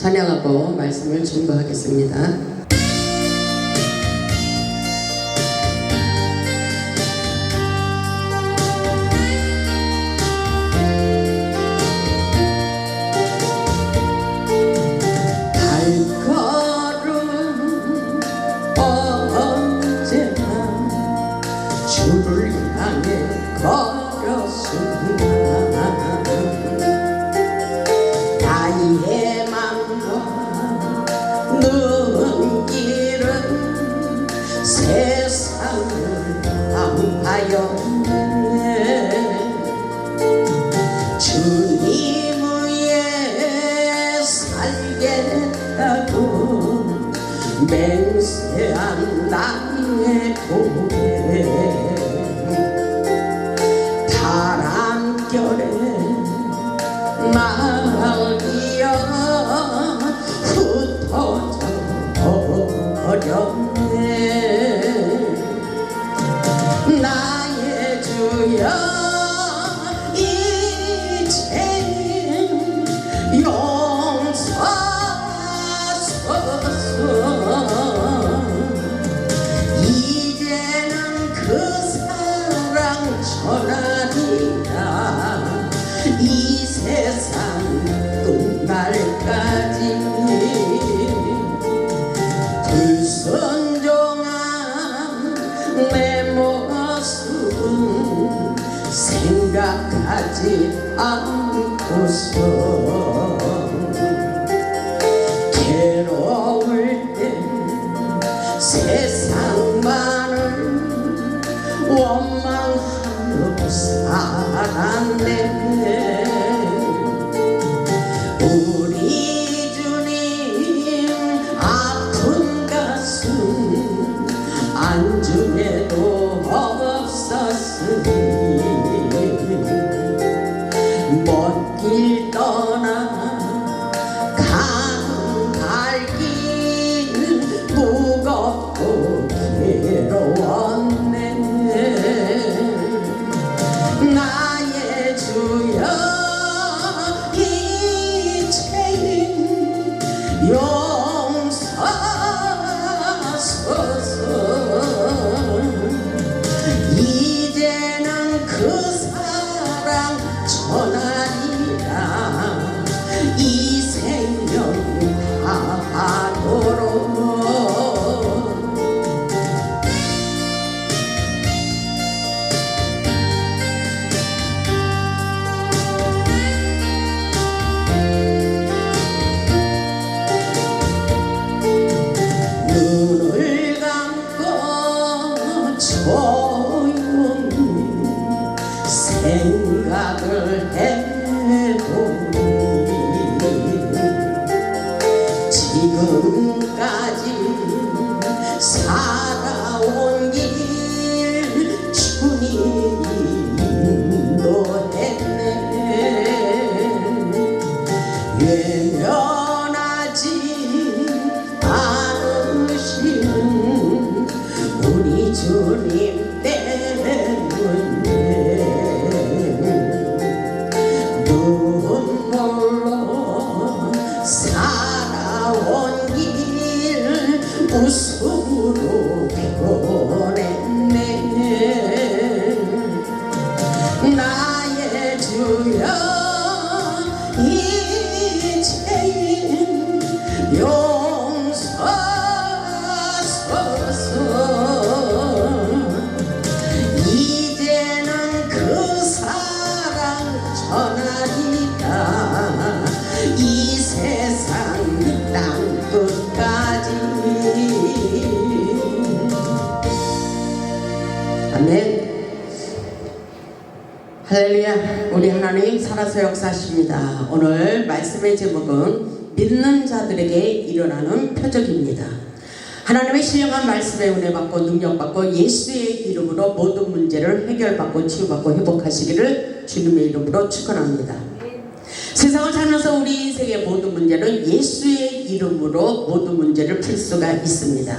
찬양하고 말씀을 증거하겠습니다. 주를 향해 걸었습니다. 나의 맘과 눈길은 세상을 향하였네. 주님 위에 살겠다고 맹세한 나의 고백, 바람결에 날이여 흩어져 버렸네. 나의 주여 이제는 용서하소서. 이제는 그 사랑 전하리라. 이 세상 끝날까지 불순종한 내 모습은 생각하지 않고서 괴로울 때 세상만을 원망하며 살았네. 우리 주님 아픈 가슴 안중에도 없었으니 먼 길 떠나 가는 갈길 무겁고 괴로웠네. 나의 주여 이제는 용서하소서. 이제는 그 사랑 전하리라. 이 생명 다하도록. 눈을 감고 조용히 생각을 해보니 지금까지 살아온 길 주님이 인도했네. 외면하지 않으시는 우리 주님 때문에 눈물로 살아온 길 웃음으로 보냈네. 나의 주여 이제는 용서하소서. 이제는 그 사랑 전하리라. 이 세상 땅 끝까지. 아멘. 할렐루야. 우리 하나님 살아서 역사하십니다. 오늘 말씀의 제목은 믿는 자들에게 일어나는 표적입니다. 하나님의 신령한 말씀에 은혜 받고 능력 받고 예수의 이름으로 모든 문제를 해결받고 치유받고 회복하시기를 주님의 이름으로 축원합니다. 세상을 살면서 우리 인생의 모든 문제는 예수의 이름으로 모든 문제를 풀 수가 있습니다.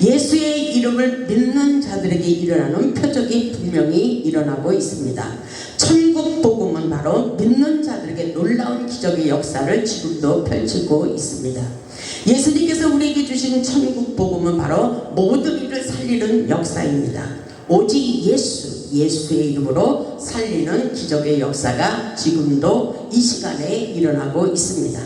예수의 이름을 믿는 자들에게 일어나는 표적이 분명히 일어나고 있습니다. 천국 복음은 바로 믿는 자들에게 놀라운 기적의 역사를 지금도 펼치고 있습니다. 예수님께서 우리에게 주신 천국 복음은 바로 모든 이를 살리는 역사입니다. 오직 예수의 이름으로 살리는 기적의 역사가 지금도 이 시간에 일어나고 있습니다.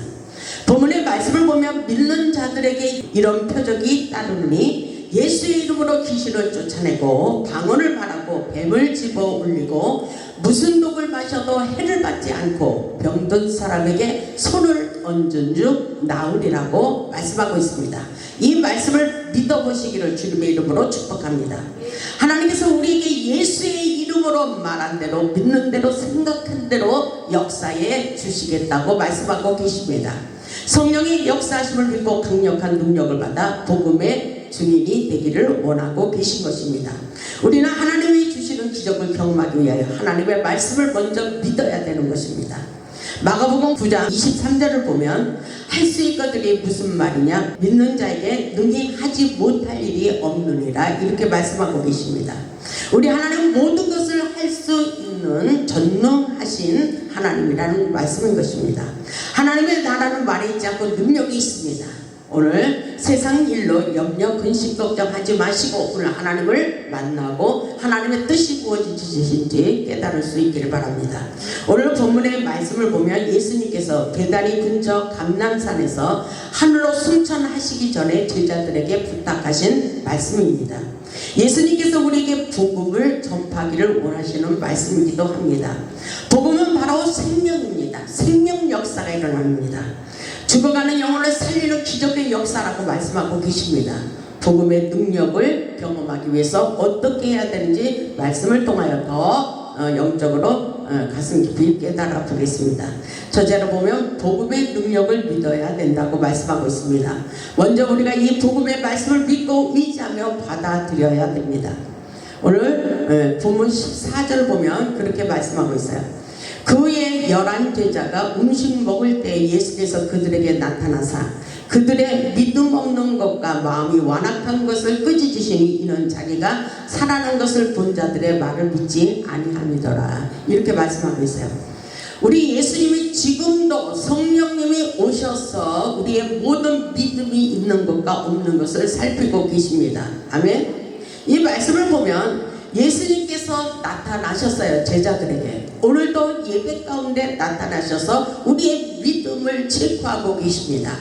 본문의 말씀을 보면 믿는 자들에게 이런 표적이 따르느니 예수의 이름으로 귀신을 쫓아내고 방언을 말하고 뱀을 집어 올리고 무슨 독을 마셔도 해를 받지 않고 병든 사람에게 손을 얹은 즉 나으리라고 말씀하고 있습니다. 이 말씀을 믿어보시기를 주님의 이름으로 축복합니다. 하나님께서 우리에게 예수의 이름으로 말한 대로 믿는 대로 생각한 대로 역사해 주시겠다고 말씀하고 계십니다. 성령의 역사하심을 믿고 강력한 능력을 받아 복음의 증인이 되기를 원하고 계신 것입니다. 우리는 하나님이 주시는 기적을 경험하기 위하여 하나님의 말씀을 먼저 믿어야 되는 것입니다. 마가복음 9장 23절을 보면 할 수 있거든이 무슨 말이냐, 믿는 자에게 능히 하지 못할 일이 없느니라 이렇게 말씀하고 계십니다. 우리 하나님은 모든 것을 할 수 있는 전능하신 하나님이라는 말씀인 것입니다. 하나님의 나라는 말에 있지 않고 능력이 있습니다. 오늘 세상 일로 염려 근심 걱정하지 마시고 오늘 하나님을 만나고 하나님의 뜻이 무엇이신지 깨달을 수 있기를 바랍니다. 오늘 본문의 말씀을 보면 예수님께서 베다니 근처 감람산에서 하늘로 승천하시기 전에 제자들에게 부탁하신 말씀입니다. 예수님께서 우리에게 복음을 전파하기를 원하시는 말씀이기도 합니다. 복음은 바로 생명입니다. 생명 역사가 일어납니다. 죽어가는 영혼을 살리는 기적의 역사라고 말씀하고 계십니다. 복음의 능력을 경험하기 위해서 어떻게 해야 되는지 말씀을 통하여 더 영적으로 가슴 깊이 깨달아 보겠습니다. 저자로 보면 복음의 능력을 믿어야 된다고 말씀하고 있습니다. 먼저 우리가 이 복음의 말씀을 믿고 의지하며 받아들여야 됩니다. 오늘 본문 14절 보면 그렇게 말씀하고 있어요. 그의 11 제자가 음식 먹을 때 예수께서 그들에게 나타나사 그들의 믿음 없는 것과 마음이 완악한 것을 끄집으시니 이는 자기가 살아난 것을 본 자들의 말을 믿지 아니함이더라 이렇게 말씀하고 있어요. 우리 예수님이 지금도 성령님이 오셔서 우리의 모든 믿음이 있는 것과 없는 것을 살피고 계십니다. 아멘. 이 말씀을 보면 예수님께서 나타나셨어요. 제자들에게. 오늘도 예배 가운데 나타나셔서 우리의 믿음을 체크하고 계십니다.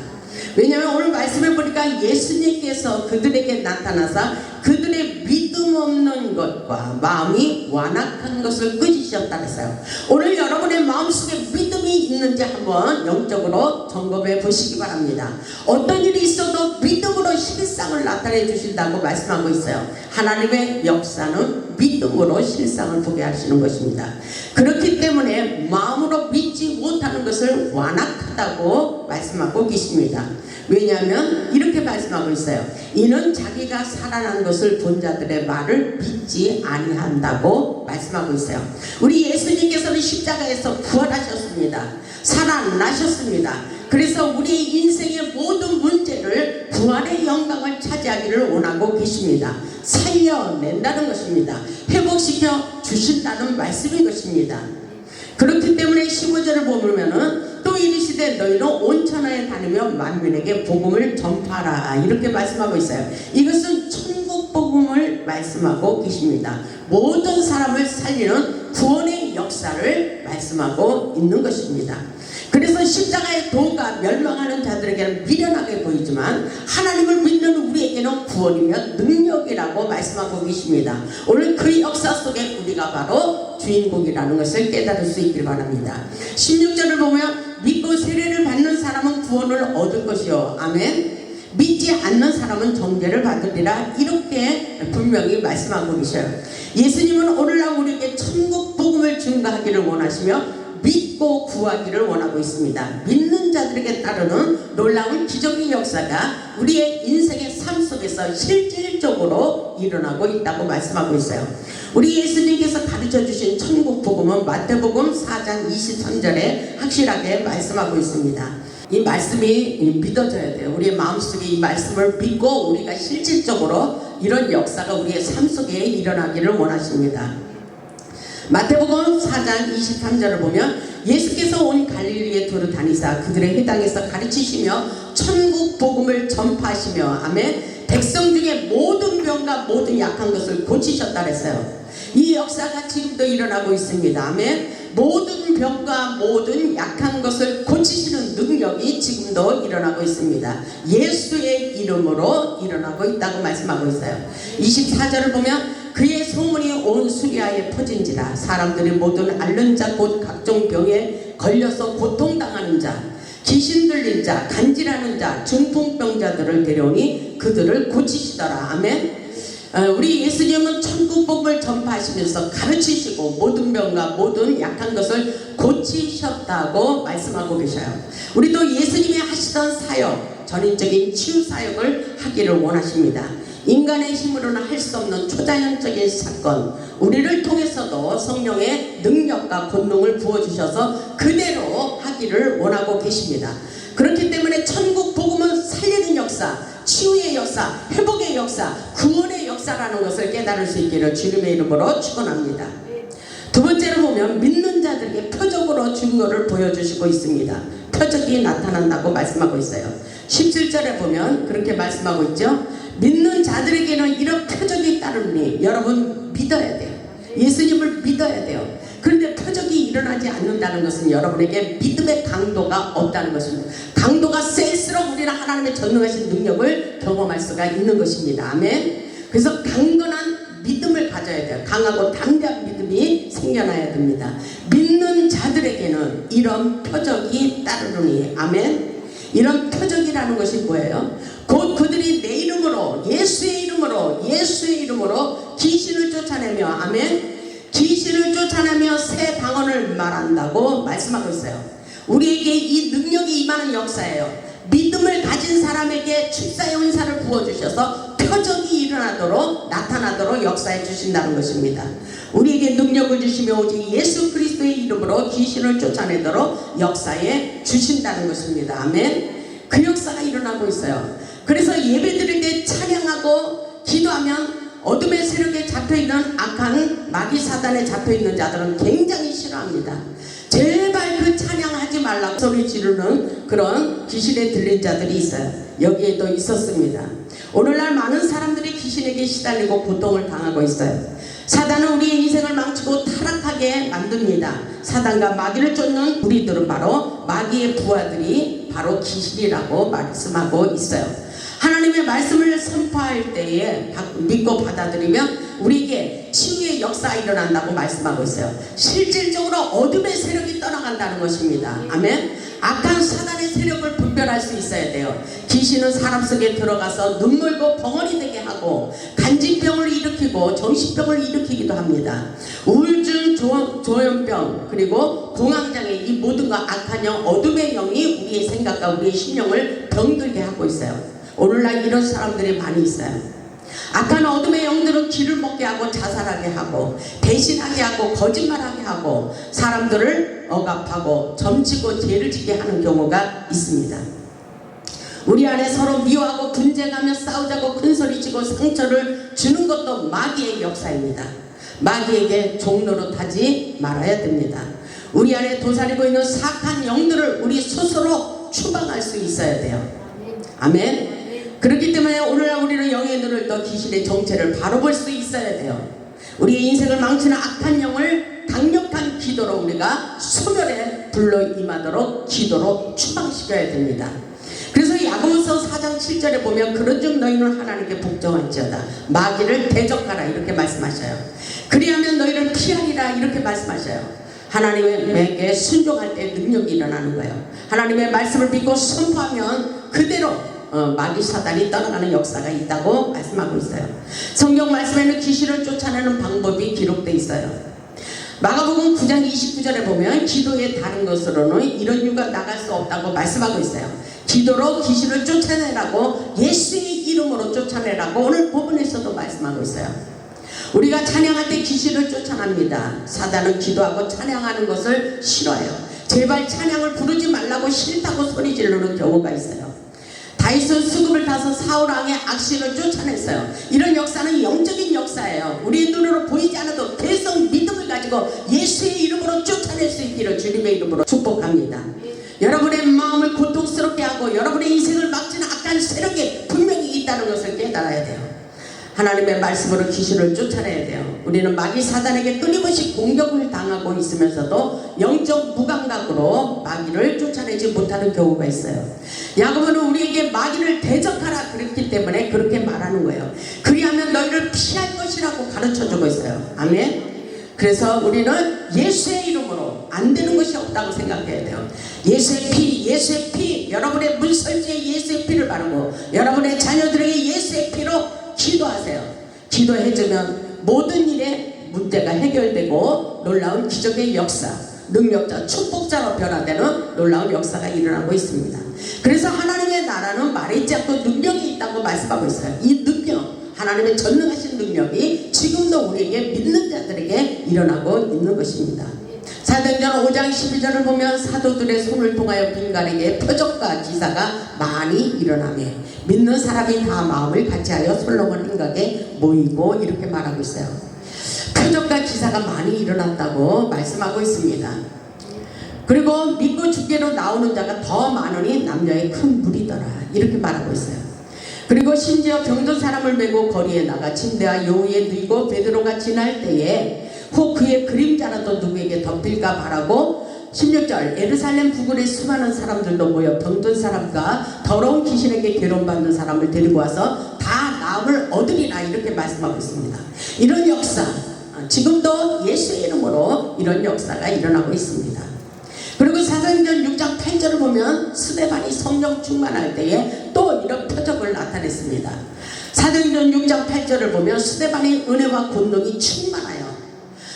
왜냐하면 오늘 말씀을 보니까 예수님께서 그들에게 나타나서 그들의 믿음 없는 것과 마음이 완악한 것을 끄집으셨다 그랬어요. 오늘 여러분의 마음속에 믿음이 있는지 한번 영적으로 점검해 보시기 바랍니다. 어떤 일이 있어도 믿음으로 실상을 나타내 주신다고 말씀하고 있어요. 하나님의 역사는 믿음으로 실상을 보게 하시는 것입니다. 그렇기 때문에 마음으로 믿지 못하는 것을 완악하다고 말씀하고 계십니다. 왜냐하면 이렇게 말씀하고 있어요. 이는 자기가 살아난 것을 본 자들의 말을 믿지 아니한다고 말씀하고 있어요. 우리 예수님께서는 십자가에서 부활하셨습니다. 살아나셨습니다. 그래서 우리 인생의 모든 문제를 부활의 영광을 차지하기를 원하고 계십니다. 살려낸다는 것입니다. 회복시켜 주신다는 말씀인 것입니다. 그렇기 때문에 15절을 보면은 또 이르시되 너희는 온 천하에 다니며 만민에게 복음을 전파하라 이렇게 말씀하고 있어요. 이것은 천국 복음을 말씀하고 계십니다. 모든 사람을 살리는 구원의 역사를 말씀하고 있는 것입니다. 그래서 십자가의 도가 멸망하는 자들에게는 미련하게 보이지만 하나님을 믿는 우리에게는 구원이며 능력이라고 말씀하고 계십니다. 오늘 그 역사 속에 우리가 바로 주인공이라는 것을 깨달을 수 있기를 바랍니다. 16절을 보면 믿고 세례를 받는 사람은 구원을 얻을 것이요 아멘. 믿지 않는 사람은 정죄를 받으리라 이렇게 분명히 말씀하고 계셔요. 예수님은 오늘날 우리에게 천국 복음을 증거하기를 원하시며 믿고 구하기를 원하고 있습니다. 믿는 자들에게 따르는 놀라운 기적의 역사가 우리의 인생의 삶 속에서 실질적으로 일어나고 있다고 말씀하고 있어요. 우리 예수님께서 가르쳐주신 천국 복음은 마태복음 4장 23절에 확실하게 말씀하고 있습니다. 이 말씀이 믿어져야 돼요. 우리의 마음속에 이 말씀을 믿고 우리가 실질적으로 이런 역사가 우리의 삶 속에 일어나기를 원하십니다. 마태복음 4장 23절을 보면 예수께서 온 갈릴리에 두루 다니사 그들의 회당에서 가르치시며 천국 복음을 전파하시며 아멘 백성 중에 모든 병과 모든 약한 것을 고치셨다 그랬어요. 이 역사가 지금도 일어나고 있습니다. 아멘. 모든 병과 모든 약한 것을 고치시는 능력이 지금도 일어나고 있습니다. 예수의 이름으로 일어나고 있다고 말씀하고 있어요. 24절을 보면 그의 소문이 온 수리아에 퍼진지라 사람들이 모든 앓는 자 곧 각종 병에 걸려서 고통당하는 자 귀신 들린 자 간질하는 자 중풍병자들을 데려오니 그들을 고치시더라. 아멘. 우리 예수님은 천국 복음을 전파하시면서 가르치시고 모든 병과 모든 약한 것을 고치셨다고 말씀하고 계셔요. 우리도 예수님이 하시던 사역, 전인적인 치유 사역을 하기를 원하십니다. 인간의 힘으로는 할 수 없는 초자연적인 사건, 우리를 통해서도 성령의 능력과 권능을 부어주셔서 그대로 하기를 원하고 계십니다. 그렇기 때문에 천국 복음은 살리는 역사, 치유의 역사, 회복의 역사, 구원의 역사라는 것을 깨달을 수 있기를 주님의 이름으로 축원합니다. 두 번째로 보면 믿는 자들에게 표적으로 증거를 보여주시고 있습니다. 표적이 나타난다고 말씀하고 있어요. 17절에 보면 그렇게 말씀하고 있죠. 믿는 자들에게는 이런 표적이 따르니 여러분 믿어야 돼요. 예수님을 믿어야 돼요. 그런데 표적이 일어나지 않는다는 것은 여러분에게 믿음의 강도가 없다는 것입니다. 강도가 셀수록 우리는 하나님의 전능하신 능력을 경험할 수가 있는 것입니다. 아멘. 그래서 강건한 믿음을 가져야 돼요. 강하고 담대한 믿음이 생겨나야 됩니다. 믿는 자들에게는 이런 표적이 따르니 아멘. 이런 표적이라는 것이 뭐예요? 곧 그들이 내 이름으로 예수의 이름으로 귀신을 쫓아내며 아멘 귀신을 쫓아내며 새 방언을 말한다고 말씀하고 있어요. 우리에게 이 능력이 임하는 역사예요. 믿음을 가진 사람에게 축사의 은사를 부어주셔서 표적이 일어나도록 나타나도록 역사해 주신다는 것입니다. 우리에게 능력을 주시며 오직 예수 그리스도의 이름으로 귀신을 쫓아내도록 역사해 주신다는 것입니다. 아멘. 그 역사가 일어나고 있어요. 그래서 예배드릴 때 찬양하고 기도하면 어둠의 세력에 잡혀있는 악한 마귀 사단에 잡혀있는 자들은 굉장히 싫어합니다. 제발 그 찬양하지 말라고 소리 지르는 그런 귀신에 들린 자들이 있어요. 여기에도 있었습니다. 오늘날 많은 사람들이 귀신에게 시달리고 고통을 당하고 있어요. 사단은 우리의 인생을 망치고 타락하게 만듭니다. 사단과 마귀를 쫓는 우리들은 바로 마귀의 부하들이 바로 귀신이라고 말씀하고 있어요. 하나님의 말씀을 선포할 때에 믿고 받아들이면 우리에게 치유의 역사가 일어난다고 말씀하고 있어요. 실질적으로 어둠의 세력이 떠나간다는 것입니다. 아멘. 악한 사단의 세력을 분별할 수 있어야 돼요. 귀신은 사람 속에 들어가서 눈물고 벙어리 되게 하고 간질병을 일으키고 정신병을 일으키기도 합니다. 우울증, 조현병 그리고 공황장애 이 모든 것 악한 영, 어둠의 영이 우리의 생각과 우리의 심령을 병들게 하고 있어요. 오늘날 이런 사람들이 많이 있어요. 악한 어둠의 영들은 기를 먹게 하고 자살하게 하고 배신하게 하고 거짓말하게 하고 사람들을 억압하고 점치고 죄를 짓게 하는 경우가 있습니다. 우리 안에 서로 미워하고 분쟁하며 싸우자고 큰소리치고 상처를 주는 것도 마귀의 역사입니다. 마귀에게 종노릇하지 말아야 됩니다. 우리 안에 도사리고 있는 사악한 영들을 우리 스스로 추방할 수 있어야 돼요. 아멘. 그렇기 때문에 오늘날 우리는 영의 눈을 떠 귀신의 정체를 바로 볼 수 있어야 돼요. 우리의 인생을 망치는 악한 영을 강력한 기도로 우리가 소멸에 불러 임하도록 기도로 추방시켜야 됩니다. 그래서 야고보서 4장 7절에 보면 그런즉 너희는 하나님께 복종할지어다 마귀를 대적하라 이렇게 말씀하셔요. 그리하면 너희를 피하리라 이렇게 말씀하셔요. 하나님에게 순종할 때 능력이 일어나는 거예요. 하나님의 말씀을 믿고 선포하면 그대로 마귀 사단이 떠나가는 역사가 있다고 말씀하고 있어요. 성경 말씀에는 귀신을 쫓아내는 방법이 기록되어 있어요. 마가복음 9장 29절에 보면 기도의 다른 것으로는 이런 이유가 나갈 수 없다고 말씀하고 있어요. 기도로 귀신을 쫓아내라고 예수의 이름으로 쫓아내라고 오늘 본문에서도 말씀하고 있어요. 우리가 찬양할 때 귀신을 쫓아냅니다. 사단은 기도하고 찬양하는 것을 싫어해요. 제발 찬양을 부르지 말라고 싫다고 소리 지르는 경우가 있어요. 다윗은 수금을 타서 사울 왕의 악신을 쫓아냈어요. 이런 역사는 영적인 역사예요. 우리의 눈으로 보이지 않아도 계속 믿음을 가지고 예수의 이름으로 쫓아낼 수 있기를 주님의 이름으로 축복합니다. 여러분의 마음을 고통스럽게 하고 여러분의 인생을 막지는 악한 세력이 분명히 있다는 것을 깨달아야 돼요. 하나님의 말씀으로 귀신을 쫓아내야 돼요. 우리는 마귀 사단에게 끊임없이 공격을 당하고 있으면서도 영적 무감각으로 마귀를 쫓아내지 못하는 경우가 있어요. 야고보는 우리에게 마귀를 대적하라 그랬기 때문에 그렇게 말하는 거예요. 그리하면 너희를 피할 것이라고 가르쳐주고 있어요. 아멘. 그래서 우리는 예수의 이름으로 안 되는 것이 없다고 생각해야 돼요. 예수의 피, 예수의 피, 여러분의 문설주에 예수의 피를 바르고 여러분의 자녀들에게 예수의 피로 기도하세요. 기도해주면 모든 일에 문제가 해결되고 놀라운 기적의 역사, 능력자, 축복자로 변화되는 놀라운 역사가 일어나고 있습니다. 그래서 하나님의 나라는 말했지 않고 능력이 있다고 말씀하고 있어요. 이 능력, 하나님의 전능하신 능력이 지금도 우리에게 믿는 자들에게 일어나고 있는 것입니다. 사도행전 5장 12절을 보면 사도들의 손을 통하여 빈간에게 표적과 기사가 많이 일어나며 믿는 사람이 다 마음을 같이하여 솔로몬 행각에 모이고 이렇게 말하고 있어요. 표적과 기사가 많이 일어났다고 말씀하고 있습니다. 그리고 믿고 죽게로 나오는 자가 더 많으니 남녀의 큰 무리더라 이렇게 말하고 있어요. 그리고 심지어 병든 사람을 메고 거리에 나가 침대와 여우에 누이고 베드로가 지날 때에 혹 그의 그림자라도 누구에게 덮일까 바라고 16절 예루살렘 부근에 수많은 사람들도 모여 병든 사람과 더러운 귀신에게 괴로움받는 사람을 데리고 와서 다 나음을 얻으리라 이렇게 말씀하고 있습니다. 이런 역사 지금도 예수의 이름으로 이런 역사가 일어나고 있습니다. 그리고 사도행전 6장 8절을 보면 스데반이 성령 충만할 때에 또 이런 표적을 나타냈습니다. 사도행전 6장 8절을 보면 스데반의 은혜와 권능이 충만하여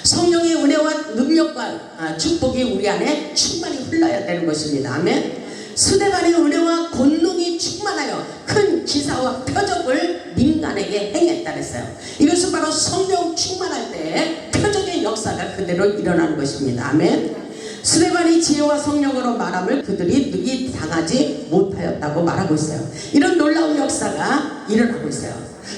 성령의 은혜와 능력과 축복이 우리 안에 충만히 흘러야 되는 것입니다. 아멘. 스데반의 은혜와 권능이 충만하여 큰 기사와 표적을 민간에게 행했다 그랬어요. 이것은 바로 성령 충만할 때 표적의 역사가 그대로 일어나는 것입니다. 아멘. 스데반이 지혜와 성령으로 말함을 그들이 능히 당하지 못하였다고 말하고 있어요. 이런 놀라운 역사가 일어나고 있어요.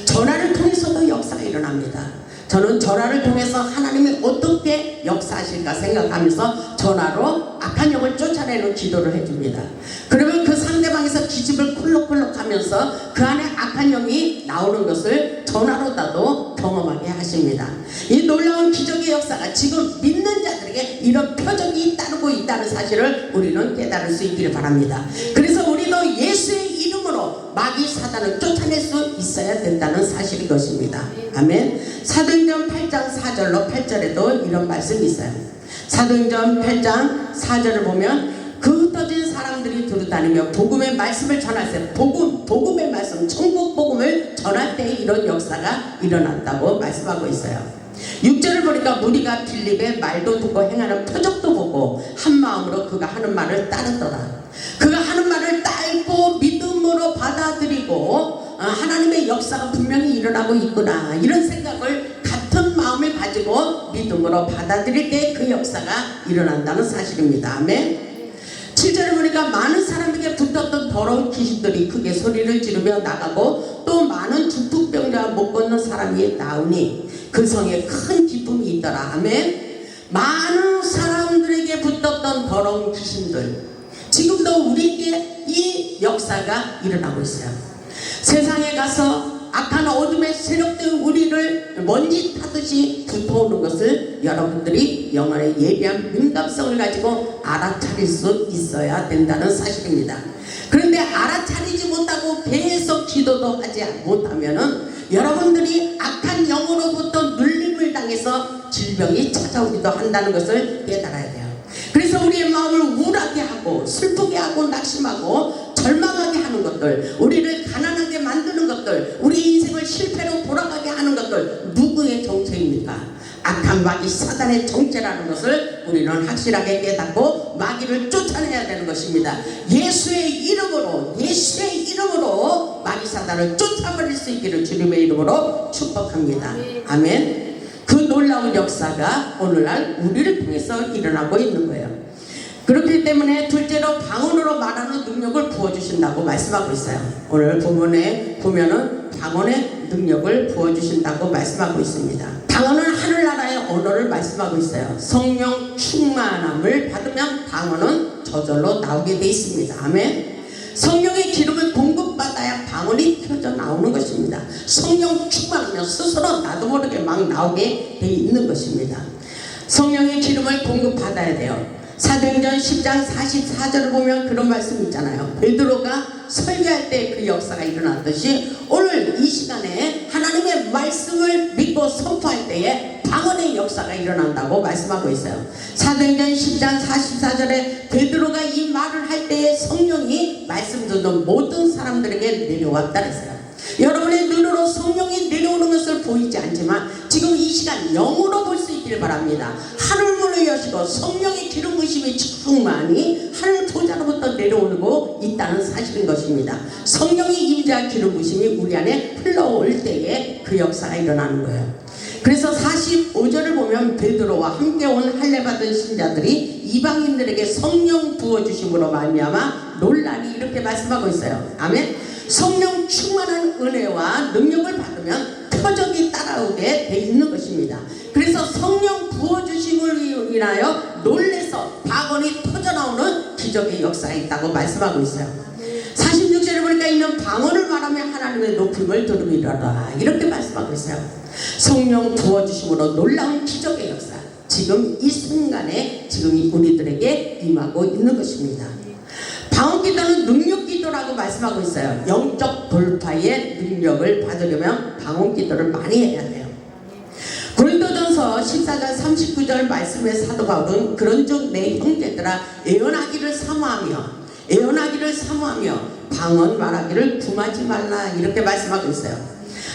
전화를 통해서도 역사가 일어납니다. 저는 전화를 통해서 하나님이 어떻게 역사하실까 생각하면서 전화로 악한 영을 쫓아내는 기도를 해줍니다. 그러면 그 상대방에서 기집을 콜록콜록 하면서 그 안에 악한 영이 나오는 것을 전화로라도 경험하게 하십니다. 이 놀라운 기적의 역사가 지금 믿는 자들에게 이런 표적이 따르고 있다는 사실을 우리는 깨달을 수 있기를 바랍니다. 그래서 우리도 예수의 이름으로 마귀 사단을 쫓아낼 수 있어야 된다는 사실인 것입니다. 아멘. 사도행전 8장 4절로 8절에도 이런 말씀이 있어요. 사도행전 8장 4절을 보면 그 흩어진 사람들이 두루다니며 복음의 말씀을 전하세요. 복음의 말씀, 천국 복음을 전할 때 이런 역사가 일어났다고 말씀하고 있어요. 6절을 보니까 무리가 빌립의 말도 듣고 행하는 표적도 보고 한 마음으로 그가 하는 말을 따르더라. 그가 하는 말을 따르고 믿음으로 받아들이고 하나님의 역사가 분명히 일어나고 있구나 이런 생각을 같은 마음을 가지고 믿음으로 받아들일 때 그 역사가 일어난다는 사실입니다. 아멘. 7절을 보니까 많은 사람에게 붙었던 더러운 귀신들이 크게 소리를 지르며 나가고 또 많은 중풍병자와 못 걷는 사람이 나오니 그 성에 큰 기쁨이 있더라. 아멘. 많은 사람들에게 붙었던 더러운 귀신들 지금도 우리에게 이 역사가 일어나고 있어요. 세상에 가서 악한 어둠의 세력들 우리를 먼지 타듯이 붙어오는 것을 여러분들이 영혼의 예비한 민감성을 가지고 알아차릴 수 있어야 된다는 사실입니다. 그런데 알아차리지 못하고 계속 기도도 하지 못하면은 여러분들이 악한 영으로부터 눌림을 당해서 질병이 찾아오기도 한다는 것을 깨달아야 돼요. 그래서 우리의 마음을 우울하게 하고 슬프게 하고 낙심하고 절망하게 하는 것들, 우리를 가난하게 만드는 것들, 우리 인생을 실패로 돌아가게 하는 것들 누구의 정체입니까? 악한 마귀 사단의 정체라는 것을 우리는 확실하게 깨닫고 마귀를 쫓아내야 되는 것입니다. 예수의 이름으로 마귀 사단을 쫓아버릴 수 있기를 주님의 이름으로 축복합니다. 아멘. 그 놀라운 역사가 오늘날 우리를 통해서 일어나고 있는 거예요. 그렇기 때문에 둘째로 방언으로 말하는 능력을 부어주신다고 말씀하고 있어요. 오늘 본문에 보면은 방언의 능력을 부어주신다고 말씀하고 있습니다. 방언은 하늘나라의 언어를 말씀하고 있어요. 성령 충만함을 받으면 방언은 저절로 나오게 돼 있습니다. 아멘. 성령의 기름을 공급받아야 방언이 펴져 나오는 것입니다. 성령 충만하면 스스로 나도 모르게 막 나오게 돼 있는 것입니다. 성령의 기름을 공급받아야 돼요. 사도행전 10장 44절을 보면 그런 말씀 있잖아요. 베드로가 설교할 때 그 역사가 일어났듯이 오늘 이 시간에 하나님의 말씀을 믿고 선포할 때에 방언의 역사가 일어난다고 말씀하고 있어요. 사도행전 10장 44절에 베드로가 이 말을 할 때에 성령이 말씀 듣는 모든 사람들에게 내려왔다 그랬어요. 여러분의 눈으로 성령이 내려오는 것을 보이지 않지만 지금 이 시간 영으로 볼 수 있기를 바랍니다. 하늘 문을 여시고 성령의 기름 부으심이 충만히 하늘 보좌로부터 내려오고 있다는 사실인 것입니다. 성령의 임재와 기름 부으심이 우리 안에 흘러올 때에 그 역사가 일어나는 거예요. 그래서 45절을 보면 베드로와 함께 온 할례 받은 신자들이 이방인들에게 성령 부어주심으로 말미암아 놀라니 이렇게 말씀하고 있어요. 아멘. 성령 충만한 은혜와 능력을 받으면 표적이 따라오게 돼 있는 것입니다. 그래서 성령 부어주심을 인하여 놀래서 방언이 터져나오는 기적의 역사가 있다고 말씀하고 있어요. 46절에 보니까 이는 방언을 말하며 하나님의 높임을 들음이라라 이렇게 말씀하고 있어요. 성령 부어주심으로 놀라운 기적의 역사 지금 이 순간에 지금 우리들에게 임하고 있는 것입니다. 방언기도는 능력기도라고 말씀하고 있어요. 영적 돌파의 능력을 받으려면 방언기도를 많이 해야 돼요. 고린도전서 14장 39절 말씀의 사도 바울은 그런즉 내 형제들아 애언하기를 사모하며 방언 말하기를 금하지 말라 이렇게 말씀하고 있어요.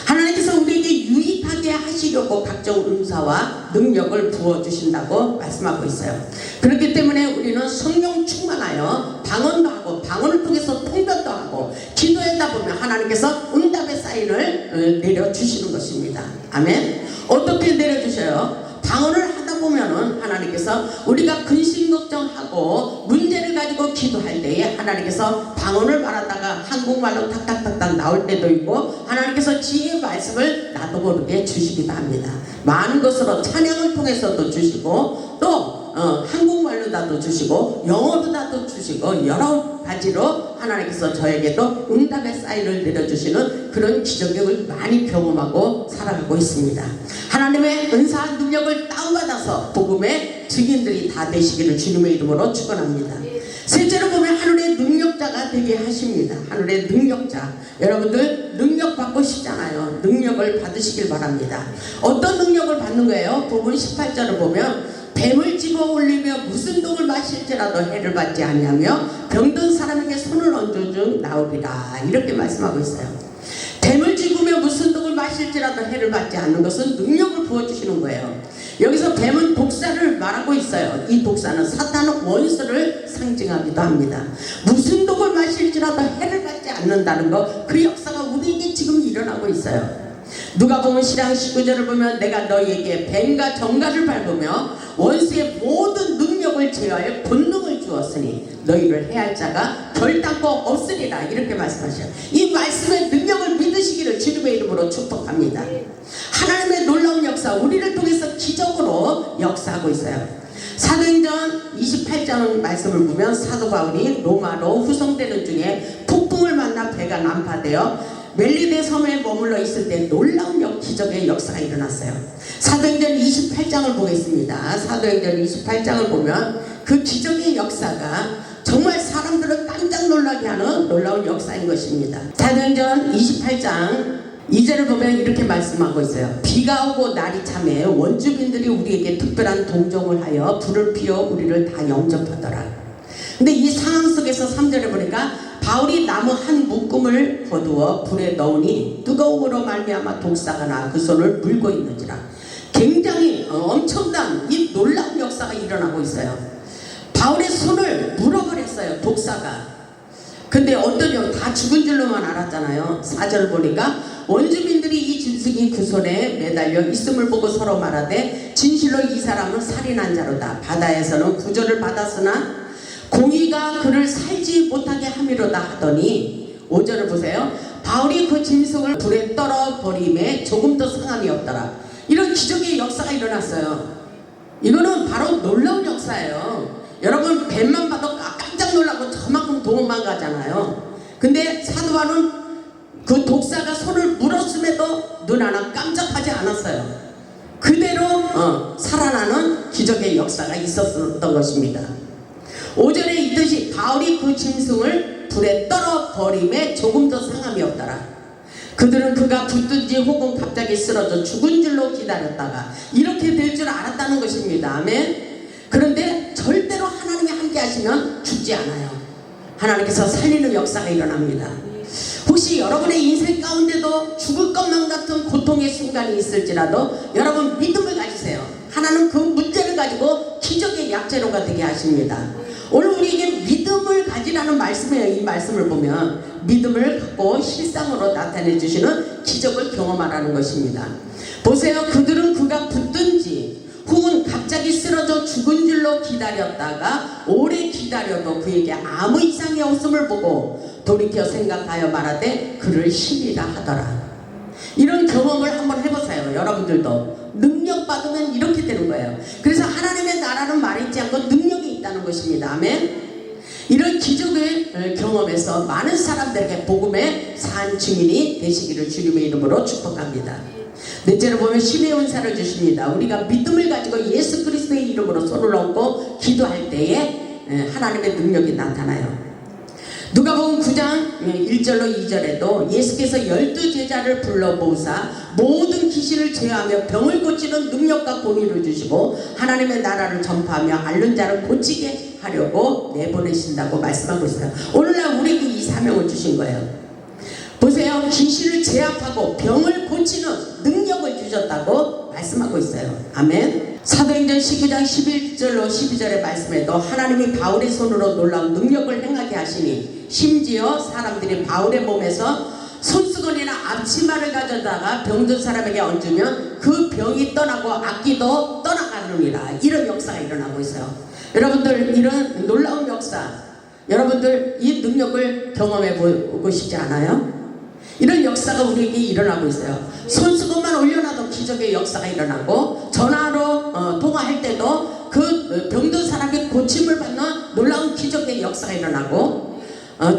하나님께서 우리에게 유익하게 하시려고 각종 은사와 능력을 부어주신다고 말씀하고 있어요. 그렇기 때문에 우리는 성령 충만하여 방언도 하고 방언을 통해서 통변도 하고 기도하다 보면 하나님께서 응답의 사인을 내려주시는 것입니다. 아멘. 어떻게 내려주셔요? 방언을 하다 보면은 하나님께서 우리가 근심 걱정하고 문제를 가지고 기도할 때에 하나님께서 방언을 말하다가 한국말로 탁탁탁탁 나올 때도 있고 하나님께서 지혜의 말씀을 나도 모르게 주시기도 합니다. 많은 것으로 찬양을 통해서도 주시고 또 한국말로 나도 주시고 영어로 나도 주시고 여러 가지로 하나님께서 저에게도 응답의 사인을 내려주시는 그런 기적을 많이 경험하고 살아가고 있습니다. 하나님의 은사와 능력을 다운받아서 복음의 증인들이 다 되시기를 주님의 이름으로 축원합니다. 셋째로 보면 하늘의 능력자가 되게 하십니다. 하늘의 능력자. 여러분들 능력 받고 싶잖아요. 능력을 받으시길 바랍니다. 어떤 능력을 받는 거예요? 본문 18절을 보면 뱀을 집어 올리며 무슨 독을 마실지라도 해를 받지 아니하며 병든 사람에게 손을 얹어준 나오리라 이렇게 말씀하고 있어요. 뱀을 집으며 무슨 독을 마실지라도 해를 받지 않는 것은 능력을 부어주시는 거예요. 여기서 뱀은 독사를 말하고 있어요. 이 독사는 사탄의 원수를 상징하기도 합니다. 무슨 독을 마실지라도 해를 받지 않는다는 것, 그 역사가 우리에게 지금 일어나고 있어요. 누가복음 10장 19절을 보면 내가 너희에게 뱀과 정갈을 밟으며 원수의 모든 능력을 제어할 본능을 주었으니 너희를 해할 자가 결단코 없으리라 이렇게 말씀하셔요. 이 말씀의 능력을 믿으시기를 주님의 이름으로 축복합니다. 하나님의 놀라운 역사 우리를 통해서 기적으로 역사하고 있어요. 사도행전 28장 말씀을 보면 사도 바울이 로마로 후송되는 중에 폭풍을 만나 배가 난파되어 멜리데 섬에 머물러 있을 때 놀라운 기적의 역사가 일어났어요. 사도행전 28장을 보겠습니다. 사도행전 28장을 보면 그 기적의 역사가 정말 사람들을 깜짝 놀라게 하는 놀라운 역사인 것입니다. 사도행전 28장 2절을 보면 이렇게 말씀하고 있어요. 비가 오고 날이 참해 원주민들이 우리에게 특별한 동정을 하여 불을 피워 우리를 다 영접하더라. 근데 이 상황 속에서 3절에 보니까 바울이 나무 한 묶음을 거두어 불에 넣으니 뜨거움으로 말미암아 독사가 나 그 손을 물고 있는지라. 굉장히 엄청난 이 놀라운 역사가 일어나고 있어요. 바울의 손을 물어버렸어요. 독사가. 근데 어떠냐 다 죽은 줄로만 알았잖아요. 4절을 보니까 원주민들이 이 짐승이 그 손에 매달려 있음을 보고 서로 말하되 진실로 이 사람은 살인한 자로다. 바다에서는 구조를 받았으나 공의가 그를 살지 못하게 함이로다 하더니 5절을 보세요. 바울이 그 짐승을 불에 떨어버림에 조금 더 상함이 없더라. 이런 기적의 역사가 일어났어요. 이거는 바로 놀라운 역사예요. 여러분 뱀만 봐도 깜짝 놀라고 저만큼 도망가잖아요. 근데 사도 바울은 그 독사가 손을 물었음에도 눈 하나 깜짝하지 않았어요. 그대로 살아나는 기적의 역사가 있었던 것입니다. 5절에 있듯이 바울이 그 짐승을 불에 떨어버림에 조금 더 상함이 없더라. 그들은 그가 붙든지 혹은 갑자기 쓰러져 죽은 줄로 기다렸다가 이렇게 될 줄 알았다는 것입니다. 아멘. 그런데 절대로 하나님이 함께 하시면 죽지 않아요. 하나님께서 살리는 역사가 일어납니다. 혹시 여러분의 인생 가운데도 죽을 것만 같은 고통의 순간이 있을지라도 여러분 믿음을 가지세요. 하나님 그 문제를 가지고 기적의 약재로가 되게 하십니다. 오늘 우리에게 믿음을 가지라는 말씀이에요. 이 말씀을 보면 믿음을 갖고 실상으로 나타내 주시는 기적을 경험하라는 것입니다. 보세요. 그들은 그가 붙든지 혹은 갑자기 쓰러져 죽은 줄로 기다렸다가 오래 기다려도 그에게 아무 이상이 없음을 보고 돌이켜 생각하여 말하되 그를 신이라 하더라. 이런 경험을 한번 해보세요. 여러분들도 능력 받으면 이렇게 되는 거예요. 그래서 하나님의 나라는 말있지 않고 능력이 있다는 것입니다. 아멘. 이런 기적을 경험해서 많은 사람들에게 복음의 산 증인이 되시기를 주님의 이름으로 축복합니다. 넷째로 보면 신의 은사를 주십니다. 우리가 믿음을 가지고 예수 그리스도의 이름으로 손을 얹고 기도할 때에 하나님의 능력이 나타나요. 누가복음 9장 1절로 2절에도 예수께서 12제자를 불러 모으사 모든 귀신을 제어하며 병을 고치는 능력과 권위를 주시고 하나님의 나라를 전파하며 앓는 자를 고치게 하려고 내보내신다고 말씀하고 있어요. 오늘날 우리에게 이 사명을 주신 거예요. 보세요. 귀신을 제압하고 병을 고치는 능력을 주셨다고 말씀하고 있어요. 아멘. 사도행전 19장 11절로 12절의 말씀에도 하나님이 바울의 손으로 놀라운 능력을 행하게 하시니 심지어 사람들이 바울의 몸에서 손수건이나 앞치마를 가져다가 병든 사람에게 얹으면 그 병이 떠나고 악기도 떠나가느니라. 이런 역사가 일어나고 있어요. 여러분들 이런 놀라운 역사, 여러분들 이 능력을 경험해 보고 싶지 않아요? 이런 역사가 우리에게 일어나고 있어요. 손수건만 올려놔도 기적의 역사가 일어나고 전화로 통화할 때도 그 병든 사람이 고침을 받는 놀라운 기적의 역사가 일어나고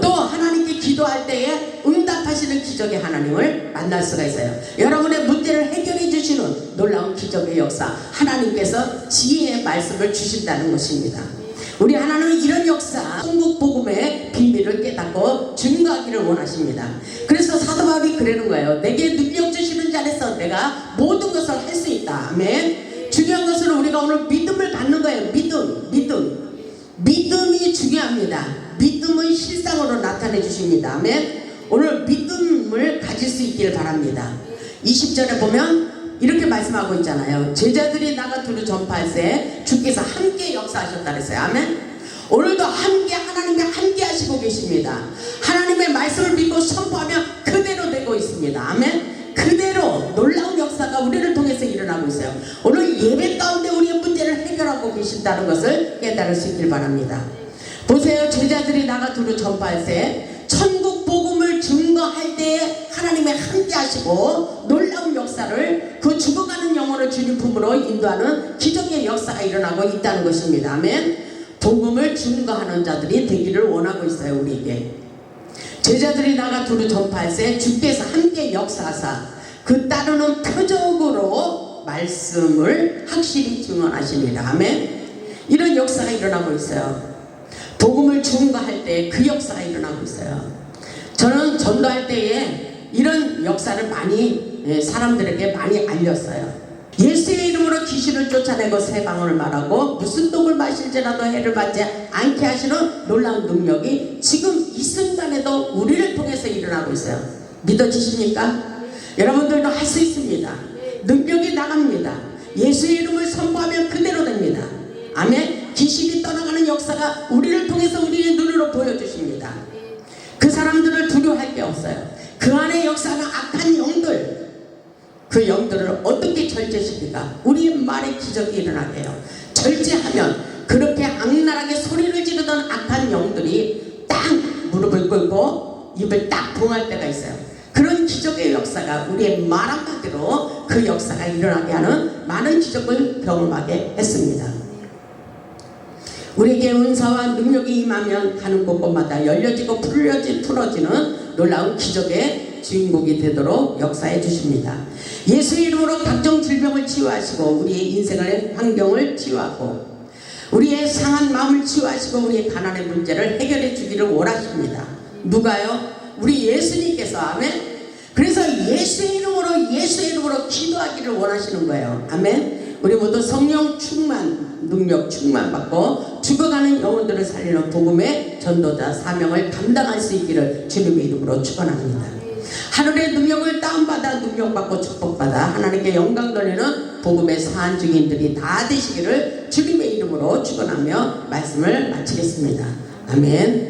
또 하나님께 기도할 때에 응답하시는 기적의 하나님을 만날 수가 있어요. 여러분의 문제를 해결해 주시는 놀라운 기적의 역사, 하나님께서 지혜의 말씀을 주신다는 것입니다. 우리 하나님은 이런 역사, 천국 복음의 비밀을 깨닫고 증거하기를 원하십니다. 그래서 사도 바울이 그러는 거예요. 내게 능력 주시는 자에서 내가 모든 것을 할 수 있다. 아멘. 중요한 것은 우리가 오늘 믿음을 갖는 거예요. 믿음이 중요합니다. 믿음은 실상으로 나타내 주십니다. 아멘. 오늘 믿음을 가질 수 있기를 바랍니다. 20절에 보면 이렇게 말씀하고 있잖아요. 제자들이 나가 두루 전파할세 주께서 함께 역사하셨다 그랬어요. 아멘. 오늘도 함께 하나님이 함께 하시고 계십니다. 하나님의 말씀을 믿고 선포하며 그대로 되고 있습니다. 아멘. 그대로 놀라운 역사가 우리를 통해서 일어나고 있어요. 오늘 예배 가운데 우리의 문제를 해결하고 계신다는 것을 깨달을 수 있길 바랍니다. 보세요. 제자들이 나가 두루 전파할세 천국 복음을 증거할 때에 하나님이 함께 하시고 놀라운 역사를 그 죽어가는 영혼을 주님 품으로 인도하는 기적의 역사가 일어나고 있다는 것입니다. 아멘. 복음을 증거하는 자들이 되기를 원하고 있어요. 우리에게 제자들이 나가 두루 전파할세 주께서 함께 역사하사 그 따르는 표적으로 말씀을 확실히 증언하십니다. 아멘. 이런 역사가 일어나고 있어요. 복음을 증거할 때 그 역사가 일어나고 있어요. 저는 전도할 때에 이런 역사를 많이 사람들에게 많이 알렸어요. 예수의 이름으로 귀신을 쫓아내고 새 방언을 말하고 무슨 독을 마실지라도 해를 받지 않게 하시는 놀라운 능력이 지금 이 순간에도 우리를 통해서 일어나고 있어요. 믿어지십니까? 여러분들도 할 수 있습니다. 능력이 나갑니다. 예수의 이름을 선포하면 그대로 됩니다. 아멘. 귀신이 떠나가는 역사가 우리를 통해서 우리의 눈으로 보여주십니다. 그 사람들을 두려워할 게 없어요. 그 안에 역사는 악한 영들, 그 영들을 어떻게 절제시킬까? 우리의 말에 기적이 일어나게 해요. 절제하면 그렇게 악랄하게 소리를 지르던 악한 무릎을 꿇고 입을 딱 봉할 때가 있어요. 그런 기적의 역사가 우리의 말 한마디로 그 역사가 일어나게 하는 많은 기적을 경험하게 했습니다. 우리에게 은사와 능력이 임하면 가는 곳곳마다 열려지고 풀어지는 놀라운 기적의 주인공이 되도록 역사해 주십니다. 예수의 이름으로 각종 질병을 치유하시고 우리의 인생의 환경을 치유하고 우리의 상한 마음을 치유하시고 우리의 가난의 문제를 해결해 주기를 원하십니다. 누가요? 우리 예수님께서. 아멘. 그래서 예수의 이름으로 기도하기를 원하시는 거예요. 아멘. 우리 모두 성령 충만, 능력 충만 받고 죽어가는 영혼들을 살리는 복음의 전도자 사명을 감당할 수 있기를 주님의 이름으로 축원합니다. 하늘의 능력을 다운받아 능력받고 축복받아 하나님께 영광 돌리는 복음의 사한 증인들이 다 되시기를 주님의 이름으로 축원하며 말씀을 마치겠습니다. 아멘.